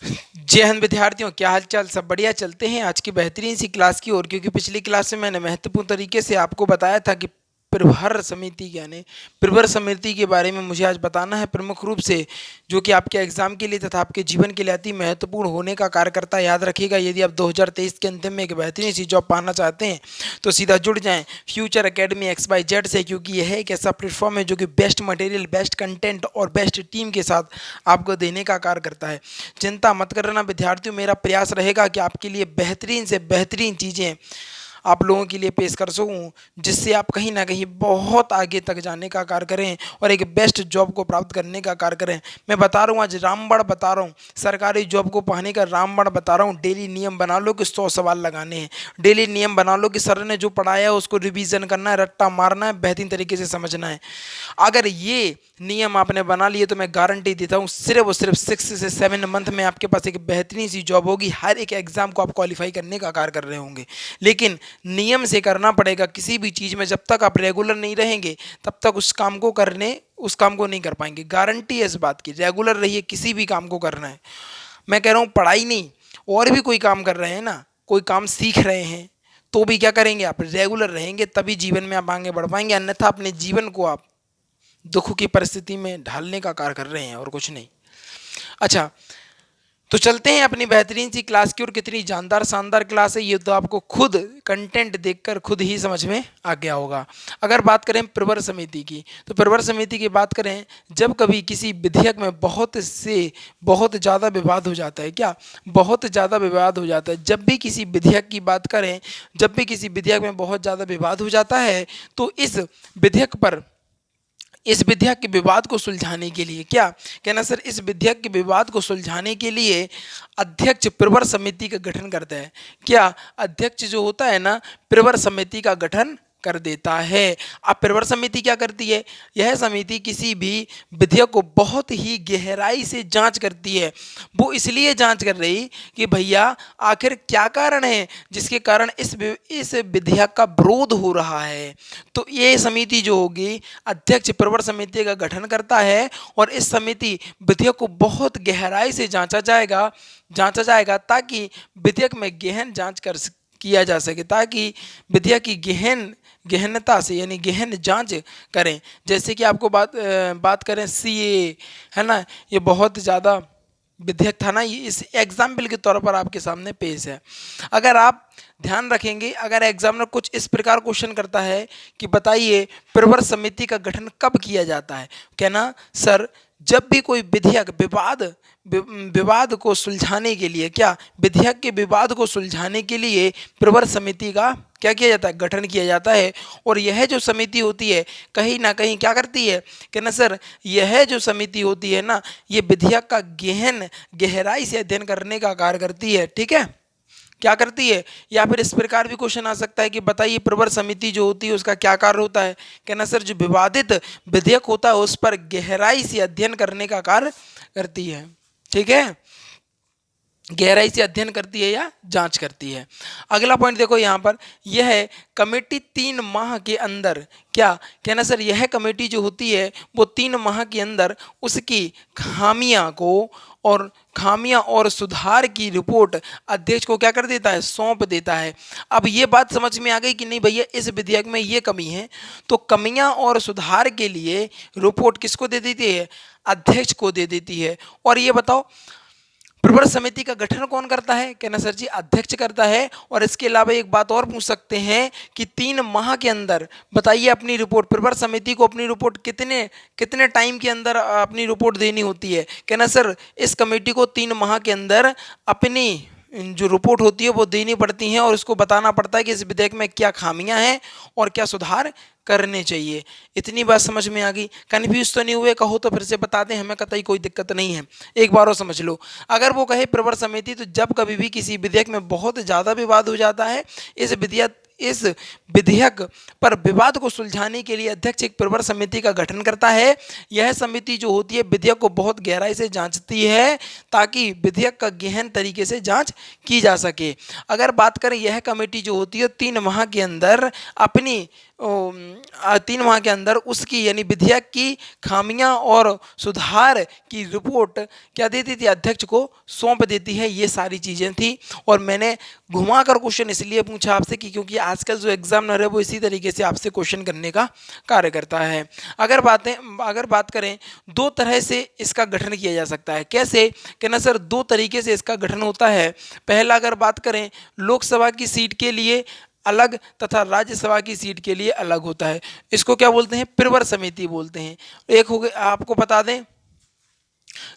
जय हिंद विद्यार्थियों, क्या हाल चाल? सब बढ़िया? चलते हैं आज की बेहतरीन सी क्लास की ओर। क्योंकि पिछली क्लास में मैंने महत्वपूर्ण तरीके से आपको बताया था कि प्रभर समिति यानी प्रभर समिति के बारे में मुझे आज बताना है, प्रमुख रूप से जो कि आपके एग्जाम के लिए तथा आपके जीवन के लिए अति महत्वपूर्ण होने का कार्य करता है। याद रखिएगा, यदि आप 2023 के अंतिम में एक बेहतरीन सी जॉब पाना चाहते हैं तो सीधा जुड़ जाएं फ्यूचर एकेडमी XYZ से, क्योंकि यह एक ऐसा प्लेटफॉर्म है जो कि बेस्ट मटेरियल, बेस्ट कंटेंट और बेस्ट टीम के साथ आपको देने का कार्य करता है। चिंता मत करना विद्यार्थियों, मेरा प्रयास रहेगा कि आपके लिए बेहतरीन से बेहतरीन चीज़ें आप लोगों के लिए पेश कर सकूं, जिससे आप कहीं ना कहीं बहुत आगे तक जाने का कार्य करें और एक बेस्ट जॉब को प्राप्त करने का कार्य करें। मैं बता रहा हूँ, आज रामबाण बता रहा हूँ, सरकारी जॉब को पाने का रामबाण बता रहा हूँ। डेली नियम बना लो कि 100 सवाल लगाने हैं। डेली नियम बना लो कि सर ने जो पढ़ाया है उसको रिवीजन करना है, रट्टा मारना है, बेहतरीन तरीके से समझना है। अगर ये नियम आपने बना लिए तो मैं गारंटी देता हूँ सिर्फ और सिर्फ 6 से 7 मंथ में आपके पास एक बेहतरीन सी जॉब होगी। हर एक एग्जाम को आप क्वालिफाई करने का कार्य कर रहे होंगे, लेकिन नियम से करना पड़ेगा। किसी भी चीज़ में जब तक आप रेगुलर नहीं रहेंगे तब तक उस काम को नहीं कर पाएंगे। गारंटी है इस बात की, रेगुलर रहिए, किसी भी काम को करना है। मैं कह रहा हूँ पढ़ाई नहीं, और भी कोई काम कर रहे हैं ना, कोई काम सीख रहे हैं तो भी क्या करेंगे, आप रेगुलर रहेंगे तभी जीवन में आप आगे बढ़ पाएंगे। अन्यथा अपने जीवन को आप दुख की परिस्थिति में ढालने का कार्य कर रहे हैं और कुछ नहीं। अच्छा, तो चलते हैं अपनी बेहतरीन सी क्लास की। और कितनी जानदार शानदार क्लास है ये तो आपको खुद कंटेंट देखकर खुद ही समझ में आ गया होगा। अगर बात करें प्रवर समिति की, तो प्रवर समिति की बात करें, जब कभी किसी विधेयक में बहुत ज़्यादा विवाद हो जाता है, क्या बहुत ज़्यादा विवाद हो जाता है, जब भी किसी विधेयक की बात करें, जब भी किसी विधेयक में बहुत ज़्यादा विवाद हो जाता है तो इस विधेयक के विवाद को सुलझाने के लिए क्या कहना सर, इस विधेयक के विवाद को सुलझाने के लिए अध्यक्ष प्रवर समिति का गठन करता है। क्या अध्यक्ष जो होता है ना, प्रवर समिति का गठन कर देता है। अब प्रवर समिति क्या करती है, यह समिति किसी भी विधेयक को बहुत ही गहराई से जांच करती है। वो इसलिए जांच कर रही कि भैया आखिर क्या कारण है जिसके कारण इस विधेयक का विरोध हो रहा है। तो ये समिति जो होगी, अध्यक्ष प्रवर समिति का गठन करता है और इस समिति विधेयक को बहुत गहराई से जांचा जाएगा ताकि विधेयक में गहन जांच किया जा सके, ताकि विधेयक की गहनता से यानी गहन जांच करें। जैसे कि आपको बात करें CA, है ना, ये बहुत ज़्यादा विधेयक था ना, ये इस एग्जाम्पल के तौर पर आपके सामने पेश है। अगर आप ध्यान रखेंगे, अगर एग्जामिनर कुछ इस प्रकार क्वेश्चन करता है कि बताइए प्रवर समिति का गठन कब किया जाता है, कहना सर जब भी कोई विधेयक विवाद को सुलझाने के लिए, क्या विधेयक के विवाद को सुलझाने के लिए प्रवर समिति का क्या किया जाता है, गठन किया जाता है। और यह जो समिति होती है कहीं ना कहीं क्या करती है, कहना सर यह जो समिति होती है ना, ये विधेयक का गहराई से अध्ययन करने का कार्य करती है। ठीक है, क्या करती है। या फिर इस प्रकार भी क्वेश्चन आ सकता है कि बताइए प्रवर समिति जो होती है उसका क्या कार्य होता है, कहना सर जो विवादित विधेयक होता है उस पर गहराई से अध्ययन करने का कार्य करती है। ठीक है, गहराई से अध्ययन करती है या जांच करती है। अगला पॉइंट देखो यहाँ पर, यह कमेटी 3 माह के अंदर, क्या कहना सर यह कमेटी जो होती है वो 3 माह के अंदर उसकी खामियां और सुधार की रिपोर्ट अध्यक्ष को क्या कर देता है, सौंप देता है। अब ये बात समझ में आ गई कि नहीं भैया इस विधेयक में ये कमी है, तो कमियां और सुधार के लिए रिपोर्ट किसको दे देती है, अध्यक्ष को दे देती है। और ये बताओ प्रवर समिति का गठन कौन करता है, कहना सर जी अध्यक्ष करता है। और इसके अलावा एक बात और पूछ सकते हैं कि 3 माह के अंदर बताइए अपनी रिपोर्ट, प्रवर समिति को अपनी रिपोर्ट कितने टाइम के अंदर अपनी रिपोर्ट देनी होती है, कहना सर इस कमेटी को 3 माह के अंदर अपनी जो रिपोर्ट होती है वो देनी पड़ती हैं और उसको बताना पड़ता है कि इस विधेयक में क्या खामियां हैं और क्या सुधार करने चाहिए। इतनी बात समझ में आ गई, कन्फ्यूज तो नहीं हुए, कहो तो फिर से बता दें, हमें कतई कोई दिक्कत नहीं है, एक बार और समझ लो। अगर वो कहे प्रवर समिति, तो जब कभी भी किसी विधेयक में बहुत ज़्यादा विवाद हो जाता है, इस विधेयक पर विवाद को सुलझाने के लिए अध्यक्ष एक प्रवर समिति का गठन करता है। यह समिति जो होती है विधेयक को बहुत गहराई से जांचती है ताकि विधेयक का गहन तरीके से जांच की जा सके। अगर बात करें यह कमेटी जो होती है 3 माह के अंदर अपनी 3 माह के अंदर उसकी यानी विधेयक की खामियां और सुधार की रिपोर्ट क्या देती थी, अध्यक्ष को सौंप देती है। ये सारी चीज़ें थी। और मैंने घुमाकर क्वेश्चन इसलिए पूछा आपसे कि क्योंकि आजकल जो एग्जामिनर है वो इसी तरीके से आपसे क्वेश्चन करने का कार्य करता है। अगर बात करें, दो तरह से इसका गठन किया जा सकता है। कैसे? कहना सर दो तरीके से इसका गठन होता है। पहला अगर बात करें, लोकसभा की सीट के लिए अलग तथा राज्यसभा की सीट के लिए अलग होता है। इसको क्या बोलते हैं? प्रवर समिति बोलते हैं। एक हो गया, आपको बता दें,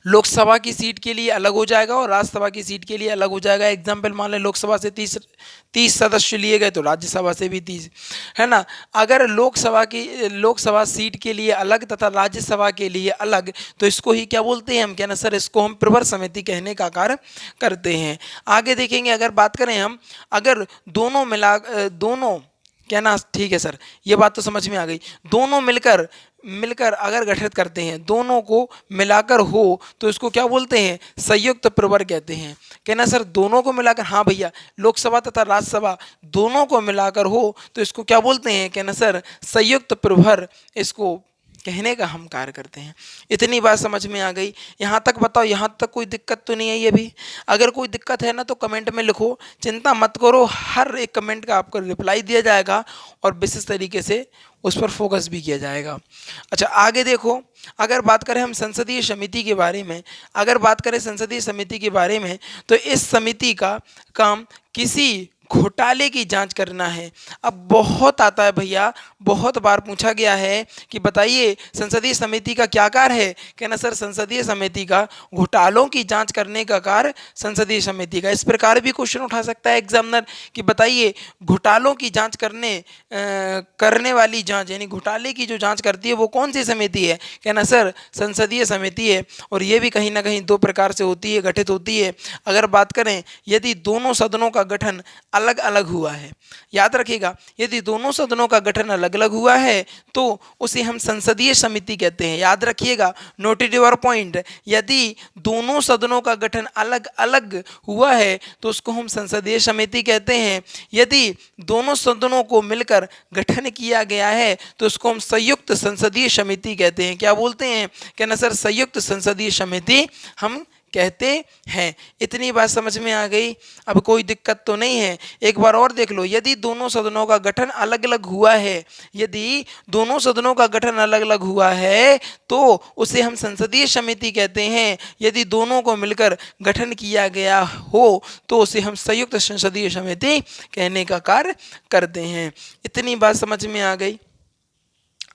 लोकसभा की सीट के लिए अलग हो जाएगा और राज्यसभा की सीट के लिए अलग हो जाएगा। एग्जाम्पल मान लें, लोकसभा से 30 सदस्य लिए गए तो राज्यसभा से भी 30, है ना। अगर लोकसभा सीट के लिए अलग तथा राज्यसभा के लिए अलग, तो इसको ही क्या बोलते हैं हम? कहना सर इसको हम प्रवर समिति कहने का कार्य करते हैं। आगे देखेंगे, अगर बात करें हम, अगर दोनों क्या ना, ठीक है सर, ये बात तो समझ में आ गई। दोनों मिलकर मिलकर अगर गठित करते हैं, दोनों को मिलाकर हो, तो इसको क्या बोलते हैं? संयुक्त प्रवर कहते हैं। कहना सर दोनों को मिलाकर, हाँ भैया, लोकसभा तथा राज्यसभा दोनों को मिलाकर हो तो इसको क्या बोलते हैं? कहना सर संयुक्त प्रवर इसको कहने का हम कार्य करते हैं। इतनी बात समझ में आ गई? यहाँ तक बताओ, यहाँ तक कोई दिक्कत तो नहीं आई अभी? अगर कोई दिक्कत है ना तो कमेंट में लिखो, चिंता मत करो, हर एक कमेंट का आपको रिप्लाई दिया जाएगा और विशेष तरीके से उस पर फोकस भी किया जाएगा। अच्छा आगे देखो, अगर बात करें हम संसदीय समिति के बारे में, तो इस समिति का काम किसी घोटाले की जांच करना है। अब बहुत आता है भैया, बहुत बार पूछा गया है कि बताइए संसदीय समिति का क्या कार्य है? कहना सर संसदीय समिति का घोटालों की जांच करने का कार्य संसदीय समिति का। इस प्रकार भी क्वेश्चन उठा सकता है एग्जामिनर कि बताइए घोटालों की जांच करने वाली जांच, यानी घोटाले की जो जांच करती है वो कौन सी समिति है? कहना सर संसदीय समिति है। और ये भी कहीं ना कहीं दो प्रकार से होती है, गठित होती है। अगर बात करें, यदि दोनों सदनों का गठन अलग अलग हुआ है, याद रखिएगा, यदि दोनों सदनों का गठन अलग अलग हुआ है तो उसे हम संसदीय समिति कहते हैं। याद रखिएगा, नोट इट योर पॉइंट, यदि दोनों सदनों का गठन अलग अलग हुआ है तो उसको हम संसदीय समिति कहते हैं। यदि दोनों सदनों को मिलकर गठन किया गया है तो उसको हम संयुक्त संसदीय समिति कहते हैं। क्या बोलते हैं? कहना सर संयुक्त संसदीय समिति हम कहते हैं। इतनी बात समझ में आ गई? अब कोई दिक्कत तो नहीं है? एक बार और देख लो, यदि दोनों सदनों का गठन अलग अलग हुआ है, यदि दोनों सदनों का गठन अलग अलग हुआ है तो उसे हम संसदीय समिति कहते हैं। यदि दोनों को मिलकर गठन किया गया हो तो उसे हम संयुक्त संसदीय समिति कहने का कार्य करते हैं। इतनी बात समझ में आ गई?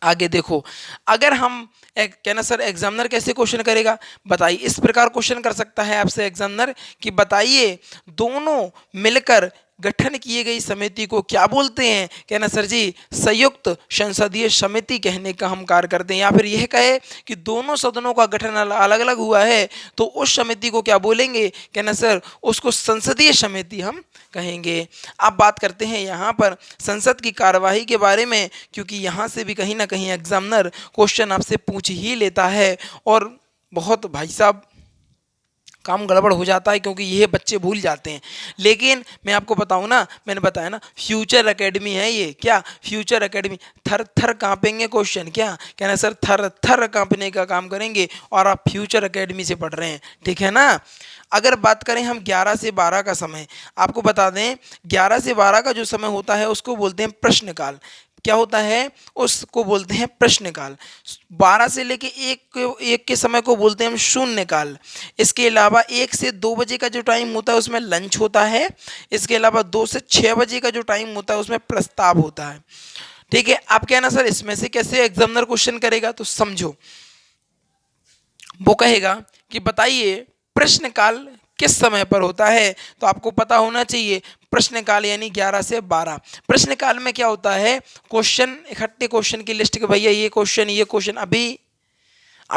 आगे देखो, अगर हम कहना सर एग्जामिनर कैसे क्वेश्चन करेगा? बताइए, इस प्रकार क्वेश्चन कर सकता है आपसे एग्जामिनर कि बताइए दोनों मिलकर गठन किए गई समिति को क्या बोलते हैं? कहना सर जी संयुक्त संसदीय समिति कहने का हम कार्य करते हैं। या फिर यह कहे कि दोनों सदनों का गठन अलग अलग हुआ है तो उस समिति को क्या बोलेंगे? कहना सर उसको संसदीय समिति हम कहेंगे। अब बात करते हैं यहाँ पर संसद की कार्यवाही के बारे में, क्योंकि यहाँ से भी कहीं ना कहीं एग्जामिनर क्वेश्चन आपसे पूछ ही लेता है और बहुत भाई साहब काम गड़बड़ हो जाता है, क्योंकि ये बच्चे भूल जाते हैं। लेकिन मैं आपको बताऊं ना, मैंने बताया ना फ्यूचर एकेडमी है ये। क्या? Future academy. थर थर कांपेंगे क्वेश्चन। क्या कहना सर? थर थर कांपने का काम करेंगे और आप फ्यूचर एकेडमी से पढ़ रहे हैं, ठीक है ना। अगर बात करें हम 11 से 12 का समय, आपको बता दें 11 से 12 का जो समय होता है उसको बोलते हैं प्रश्नकाल। क्या होता है? उसको बोलते हैं प्रश्नकाल। 12 से लेके एक के समय को बोलते हैं हम शून्यकाल। इसके अलावा 1 से 2 बजे का जो टाइम होता है उसमें लंच होता है। इसके अलावा 2 से 6 बजे का जो टाइम होता है उसमें प्रस्ताव होता है, ठीक है। आप कहना सर इसमें से कैसे एग्जामिनर क्वेश्चन करेगा? तो समझो, वो कहेगा कि बताइए प्रश्नकाल किस समय पर होता है। तो आपको पता होना चाहिए प्रश्नकाल यानी 11 से 12। प्रश्नकाल में क्या होता है? क्वेश्चन, इकट्ठे क्वेश्चन की लिस्ट के भैया ये क्वेश्चन अभी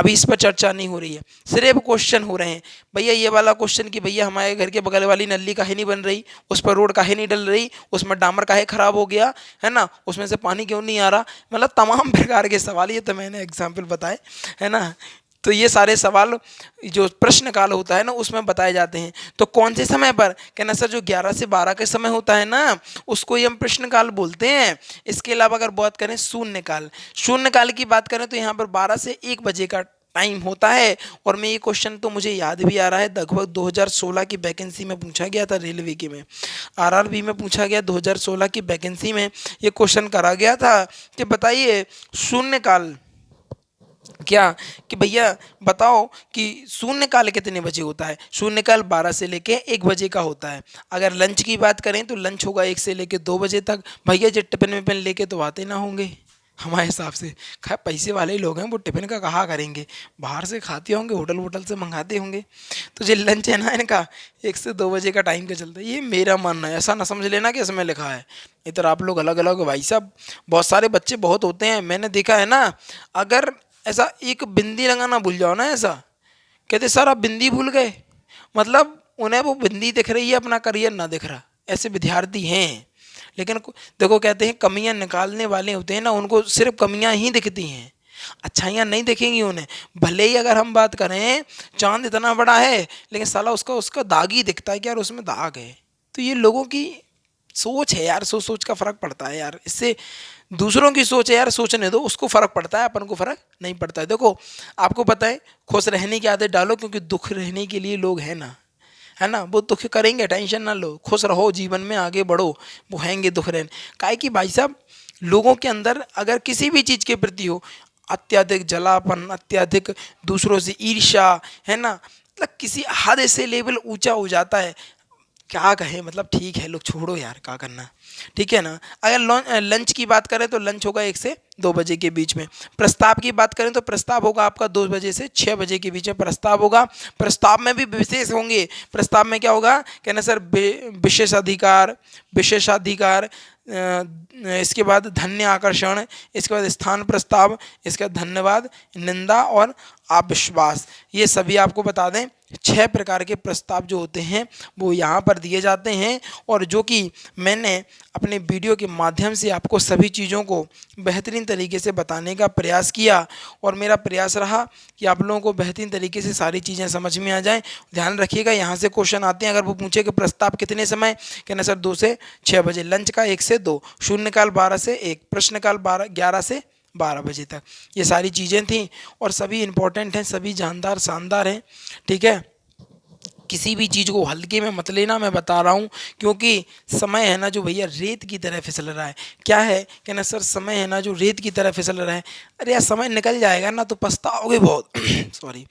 इस पर चर्चा नहीं हो रही है, सिर्फ क्वेश्चन हो रहे हैं। भैया ये वाला क्वेश्चन कि भैया हमारे घर के बगल वाली नली काहे नहीं बन रही, उस पर रोड काहे नहीं डल रही, उसमें डामर काहे खराब हो गया है ना, उसमें से पानी क्यों नहीं आ रहा, मतलब तमाम प्रकार के सवाल। ये तो मैंने एग्जाम्पल बताए, है ना। तो ये सारे सवाल जो प्रश्न काल होता है ना उसमें बताए जाते हैं। तो कौन से समय पर, कहना सर जो 11 से 12 का समय होता है ना उसको ही हम प्रश्न काल बोलते हैं। इसके अलावा अगर बात करें शून्य काल, शून्य काल की बात करें तो यहाँ पर 12 से 1 बजे का टाइम होता है। और मैं ये क्वेश्चन तो मुझे याद भी आ रहा है, लगभग 2016 की वैकेंसी में पूछा गया था, रेलवे की में आरआरबी में पूछा गया 2016 की वैकेंसी में ये क्वेश्चन करा गया था कि बताइए शून्य काल क्या, कि भैया बताओ कि शून्य काल कितने बजे होता है। शून्य काल 12 से लेके 1 बजे का होता है। अगर लंच की बात करें तो लंच होगा 1 से लेके 2 बजे तक। भैया जो टिफिन विफिन लेके तो आते ना होंगे हमारे हिसाब से, खैर पैसे वाले ही लोग हैं, वो टिफिन का कहाँ करेंगे, बाहर से खाते होंगे, होटल वोटल से मंगाते होंगे। तो जो लंच है ना इनका 1 से 2 बजे का टाइम का चलता है, ये मेरा मानना है। ऐसा ना समझ लेना कि इसमें लिखा है, इधर आप लोग अलग अलग। भाई साहब बहुत सारे बच्चे बहुत होते हैं, मैंने देखा है ना, अगर ऐसा एक बिंदी लगाना भूल जाओ ना, ऐसा कहते सर आप बिंदी भूल गए, मतलब उन्हें वो बिंदी दिख रही है, अपना करियर ना दिख रहा। ऐसे विद्यार्थी हैं। लेकिन देखो कहते हैं कमियां निकालने वाले होते हैं ना, उनको सिर्फ कमियां ही दिखती हैं, अच्छाइयाँ नहीं दिखेंगी उन्हें। भले ही अगर हम बात करें चांद इतना बड़ा है लेकिन साला उसका उसका दाग ही दिखता है कि यार उसमें दाग है। तो ये लोगों की सोच है यार, सोच सोच का फर्क पड़ता है यार। इससे दूसरों की सोच है यार, सोचने दो, उसको फर्क पड़ता है, अपन को फर्क नहीं पड़ता है। देखो आपको पता है खुश रहने की आदत डालो, क्योंकि दुख रहने के लिए लोग हैं ना, है ना, वो दुख करेंगे, टेंशन ना लो, खुश रहो, जीवन में आगे बढ़ो, वो हैंगे दुख रहने। काहे कि भाई साहब लोगों के अंदर अगर किसी भी चीज़ के प्रति हो अत्यधिक जलापन, अत्यधिक दूसरों से ईर्ष्या, है ना, मतलब किसी हद से लेवल ऊंचा हो जाता है, क्या कहें, मतलब ठीक है लोग छोड़ो यार, क्या करना, ठीक है ना। अगर लंच की बात करें तो लंच होगा 1 से 2 बजे के बीच में। प्रस्ताव की बात करें तो प्रस्ताव होगा आपका 2 बजे से 6 बजे के बीच में प्रस्ताव होगा। प्रस्ताव में भी विशेष होंगे। प्रस्ताव में क्या होगा, कहना सर विशेषाधिकार, विशेषाधिकार, इसके बाद धन्य आकर्षण, इसके बाद स्थान प्रस्ताव, इसके बाद धन्यवाद, निंदा और अविश्वास। ये सभी आपको बता दें 6 प्रकार के प्रस्ताव जो होते हैं वो यहाँ पर दिए जाते हैं। और जो कि मैंने अपने वीडियो के माध्यम से आपको सभी चीज़ों को बेहतरीन तरीके से बताने का प्रयास किया, और मेरा प्रयास रहा कि आप लोगों को बेहतरीन तरीके से सारी चीज़ें समझ में आ जाएं। ध्यान रखिएगा यहाँ से क्वेश्चन आते हैं, अगर वो पूछे कि प्रस्ताव कितने समय, कहना सर 2 से 6 बजे, लंच का 1 से 2, शून्यकाल 12 से 1, प्रश्नकाल 11 से 12 बजे तक। ये सारी चीज़ें थी और सभी इंपॉर्टेंट हैं, सभी जानदार शानदार हैं, ठीक है। किसी भी चीज़ को हल्के में मत लेना, मैं बता रहा हूँ, क्योंकि समय है ना जो भैया रेत की तरह फिसल रहा है। क्या है कि ना सर, समय है ना जो रेत की तरह फिसल रहा है। अरे यार समय निकल जाएगा ना तो पछताओगे बहुत सॉरी,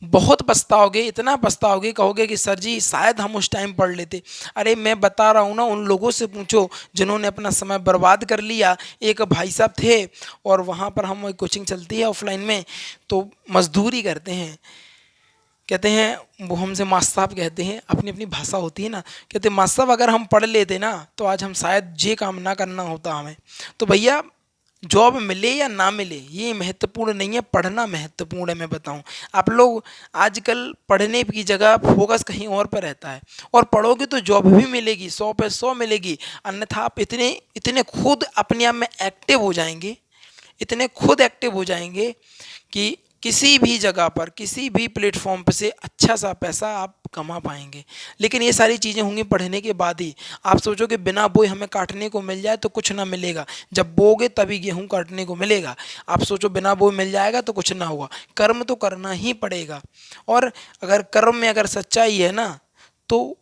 बहुत पछताओगे, इतना पछताओगे, कहोगे कि सर जी शायद हम उस टाइम पढ़ लेते। अरे मैं बता रहा हूँ ना, उन लोगों से पूछो जिन्होंने अपना समय बर्बाद कर लिया। एक भाई साहब थे और वहाँ पर हम कोचिंग चलती है ऑफलाइन में, तो मजदूरी करते हैं, कहते हैं वो हमसे मास्टर साहब कहते हैं, अपनी अपनी भाषा होती है ना, कहते मास्टर साहब अगर हम पढ़ लेते ना तो आज हम शायद ये काम ना करना होता हमें। तो भैया जॉब मिले या ना मिले ये महत्वपूर्ण नहीं है, पढ़ना महत्वपूर्ण है। मैं बताऊं, आप लोग आजकल पढ़ने की जगह फोकस कहीं और पर रहता है, और पढ़ोगे तो जॉब भी मिलेगी, 100 पे 100 मिलेगी। अन्यथा आप इतने इतने खुद अपने आप में एक्टिव हो जाएंगे, इतने खुद एक्टिव हो जाएंगे कि किसी भी जगह पर, किसी भी प्लेटफॉर्म पर से अच्छा सा पैसा आप कमा पाएंगे। लेकिन ये सारी चीज़ें होंगी पढ़ने के बाद ही। आप सोचो कि बिना बोए हमें काटने को मिल जाए तो कुछ ना मिलेगा, जब बोगे तभी गेहूं काटने को मिलेगा। आप सोचो बिना बोए मिल जाएगा तो कुछ ना होगा, कर्म तो करना ही पड़ेगा। और अगर कर्म में अगर सच्चाई है ना तो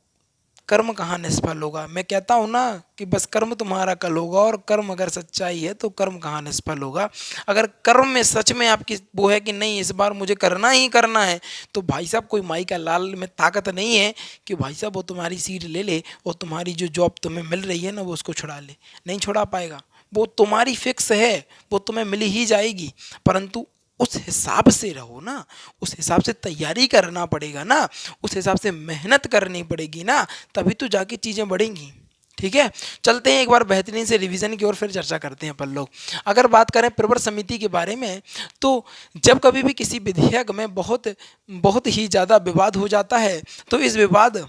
कर्म कहाँ निष्फल होगा। मैं कहता हूँ ना कि बस कर्म तुम्हारा कल होगा, और कर्म अगर सच्चाई है तो कर्म कहाँ निष्फल होगा। अगर कर्म में सच में आपकी वो है कि नहीं इस बार मुझे करना ही करना है, तो भाई साहब कोई माई का लाल में ताकत नहीं है कि भाई साहब वो तुम्हारी सीट ले ले और तुम्हारी जो जॉब तुम्हें मिल रही है ना वो उसको छुड़ा ले। नहीं छुड़ा पाएगा, वो तुम्हारी फिक्स है, वो तुम्हें मिल ही जाएगी। परंतु उस हिसाब से रहो ना, उस हिसाब से तैयारी करना पड़ेगा ना, उस हिसाब से मेहनत करनी पड़ेगी ना, तभी तो जाके चीज़ें बढ़ेंगी। ठीक है, चलते हैं एक बार बेहतरीन से रिवीजन की ओर, फिर चर्चा करते हैं अपन लोग। अगर बात करें प्रवर समिति के बारे में, तो जब कभी भी किसी विधेयक में बहुत बहुत ही ज़्यादा विवाद हो जाता है तो इस विवाद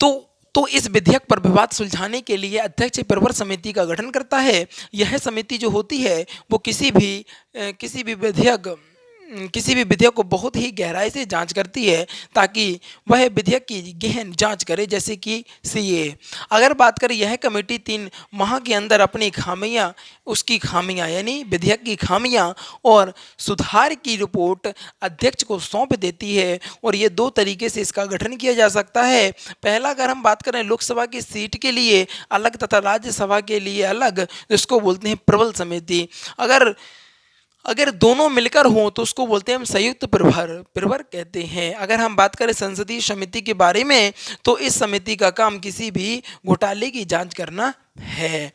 तो तो इस विधेयक पर विवाद सुलझाने के लिए अध्यक्ष प्रवर समिति का गठन करता है। यह समिति जो होती है वो किसी भी विधेयक को बहुत ही गहराई से जांच करती है ताकि वह विधेयक की गहन जांच करे, जैसे कि सीए। अगर बात करें, यह कमेटी 3 माह के अंदर अपनी खामियां यानी विधेयक की खामियां और सुधार की रिपोर्ट अध्यक्ष को सौंप देती है। और ये 2 तरीके से इसका गठन किया जा सकता है। पहला, अगर हम बात करें लोकसभा की सीट के लिए अलग तथा राज्यसभा के लिए अलग, जिसको बोलते हैं प्रबल समिति। अगर अगर दोनों मिलकर हों तो उसको बोलते हैं हम संयुक्त प्रवर कहते हैं। अगर हम बात करें संसदीय समिति के बारे में, तो इस समिति का काम किसी भी घोटाले की जांच करना है।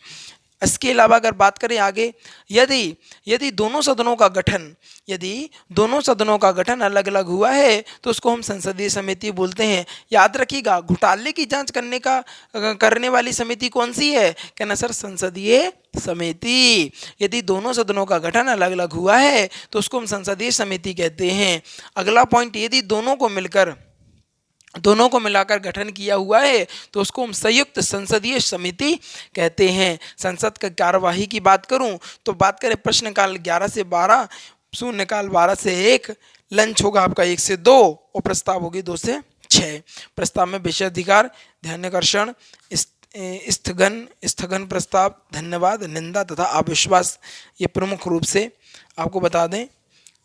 इसके अलावा अगर बात करें आगे, यदि यदि दोनों सदनों का गठन यदि दोनों सदनों का गठन अलग अलग हुआ है तो उसको हम संसदीय समिति बोलते हैं। याद रखिएगा, घोटाले की जांच करने वाली समिति कौन सी है? कहना सर, संसदीय समिति। यदि दोनों सदनों का गठन अलग अलग हुआ है तो उसको हम संसदीय समिति कहते हैं। अगला पॉइंट, यदि दोनों को मिलाकर गठन किया हुआ है तो उसको हम संयुक्त संसदीय समिति कहते हैं। संसद की कार्यवाही की बात करूं तो बात करें प्रश्नकाल 11 से 12, शून्यकाल 12 से 1, लंच होगा आपका 1 से 2 और प्रस्ताव होगी 2 से 6। प्रस्ताव में विषयाधिकार, ध्यानाकर्षण, स्थगन प्रस्ताव, धन्यवाद, निंदा तथा अविश्वास, ये प्रमुख रूप से आपको बता दें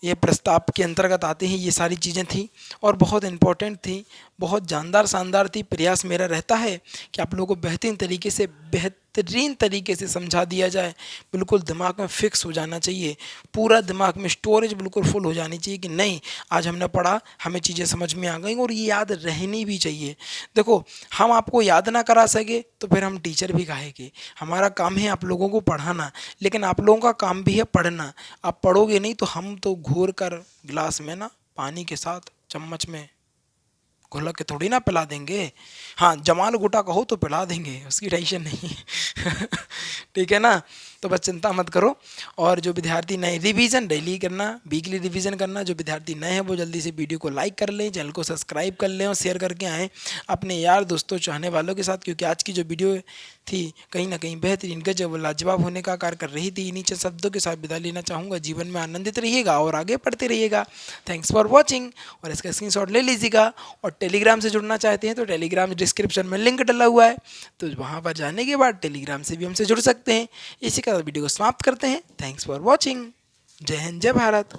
ये प्रस्ताव के अंतर्गत आते हैं। ये सारी चीज़ें थी और बहुत इम्पोर्टेंट थी, बहुत जानदार शानदार थी। प्रयास मेरा रहता है कि आप लोगों को बेहतरीन तरीके से समझा दिया जाए। बिल्कुल दिमाग में फिक्स हो जाना चाहिए, पूरा दिमाग में स्टोरेज बिल्कुल फुल हो जानी चाहिए कि नहीं, आज हमने पढ़ा, हमें चीज़ें समझ में आ गई और ये याद रहनी भी चाहिए। देखो, हम आपको याद ना करा सके तो फिर हम टीचर भी कहेंगे। हमारा काम है आप लोगों को पढ़ाना, लेकिन आप लोगों का काम भी है पढ़ना। आप पढ़ोगे नहीं तो हम तो घोर कर गिलास में ना पानी के साथ चम्मच में घोल के थोड़ी ना पिला देंगे। हाँ, जमाल गोटा कहो तो पिला देंगे, उसकी टेंशन नहीं है। ठीक है ना? तो बस चिंता मत करो। और जो विद्यार्थी नए, रिवीजन डेली करना, वीकली रिवीजन करना। जो विद्यार्थी नए हैं वो जल्दी से वीडियो को लाइक कर लें, चैनल को सब्सक्राइब कर लें और शेयर करके आएँ अपने यार दोस्तों चाहने वालों के साथ, क्योंकि आज की जो वीडियो थी कहीं ना कहीं बेहतरीन, गजब, लाजवाब होने का कार्य कर रही थी। नीचे शब्दों के साथ विदा लेना चाहूँगा। जीवन में आनंदित रहिएगा और आगे पढ़ते रहिएगा। Thanks for watching. और इसका स्क्रीनशॉट ले लीजिएगा। और टेलीग्राम से जुड़ना चाहते हैं तो टेलीग्राम डिस्क्रिप्शन में लिंक डला हुआ है, तो वहाँ पर जाने के बाद टेलीग्राम से भी हमसे जुड़ सकते हैं। इसी का वीडियो को समाप्त करते हैं। Thanks for watching. जय हिंद, जय भारत।